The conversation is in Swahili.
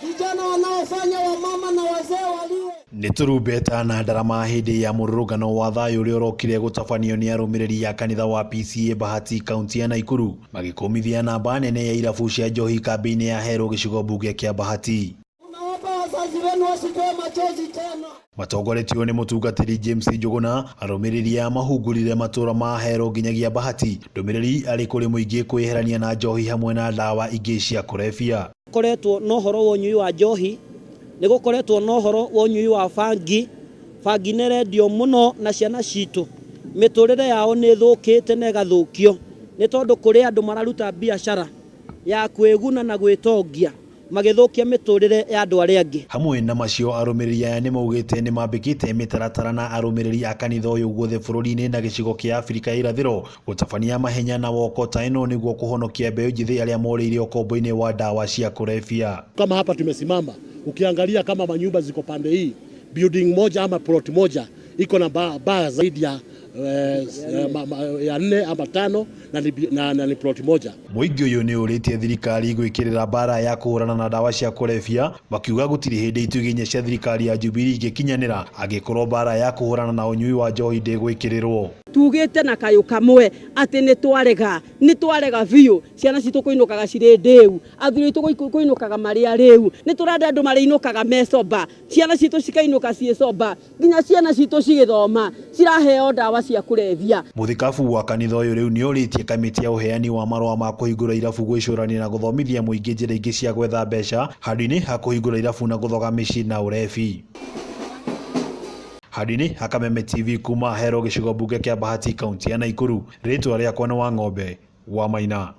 vijana wanaofanya wamama na wazee waliwe. Nĩ turumbeta na ndarama hĩndĩ ya mururungano wa thayũ ũrĩa ũrokire gũtabanio nĩ arumiriri ya kanitha wa PCEA Bahati kaunti ya Naikuru magĩkũmithia namba nene ya irabu cia njohi kambĩ-inĩ ya Herũ gĩcigo mbunge kĩa Bahati. Matongoretio nĩ mũtungatĩri James Njuguna, arumiriri ya mahungurire matuura ma Herũ nginyagia Bahati. Ndũmĩrĩri arĩ kũrĩ mũingĩ kwĩyeherania na njohi hamwe na ndawa ingĩ cia kũrebia. Koretwo no horo wa unyui wa njohi, nĩ gũkoretwo no horo wa unyui wa bangi nĩ rendio mũno na ciana citũ mĩtũrĩre yao nĩ thũkĩte na ĩgathũkio nĩ tondũ kũrĩ andũ mararuta biacara ya kwĩguna na gwĩtongia magĩthũkia mĩtũrĩre ya andũ arĩa angĩ. Hamwe na macio arumiriri aya nĩ maugĩte nĩ mambĩkĩte mĩtaratara na arumiriri a kanitha ũyũ guothe bũrũri-inĩ na gĩcigo kĩa Afrika ya irathĩro gũtabania mahenya na woko ta ĩno nĩguo kũhonokia mbeũ njĩthĩ arĩa morĩire ũkombo-inĩ wa ndawa cia kũrebia. Kama hapa tumesimama, ukiangalia kama manyumba ziko pande hii, building moja ama plot moja iko na baa zaidi ya 4 ama 5 na ni plot moja. Mũingĩ ũyũ nĩ ũrĩtie thirikari gwĩkĩrĩra bara ya kuhurana na ndawa cia kũrebia, makiuga gũtirĩ hĩndĩ itugĩnya cia thirikari ya Jubilee ingĩkinyanĩra angĩkorwo bara ya kuhurana na ũnyui wa njohi ndĩgwĩkĩrĩrwo. Tugĩte na kayũ kamwe atĩ nĩ twarega biũ, ciana citũ kũinũkaga cirĩ ndĩu, athuri aitũ kũinũkaga marĩ arĩu, nĩ tũrenda andũ marĩinũkaga mecoba, ciana citũ cikainũka ciĩ coba, nginya ciana citũ cigĩthoma ciraheo ndawa cia kũrebia. Mũthikabu wa kanitha ũyũ rĩu nĩ ũrĩtie kamĩtĩ ya ũheani wa marũa ma kũhingũra irabu gwĩcũrania na gũthomithia mũingĩ njĩra ingĩ cia gwetha mbeca handũ-inĩ ha kũhingũra irabu na gũthoga mĩciĩ na ũrebi. Handũ-inĩ ha Kameme TV kuma Herũ gĩcigo mbunge kĩa Bahati kaunti ya Naikuru, rĩtwa rĩakwa nĩ wa ng'ombe wa Maina.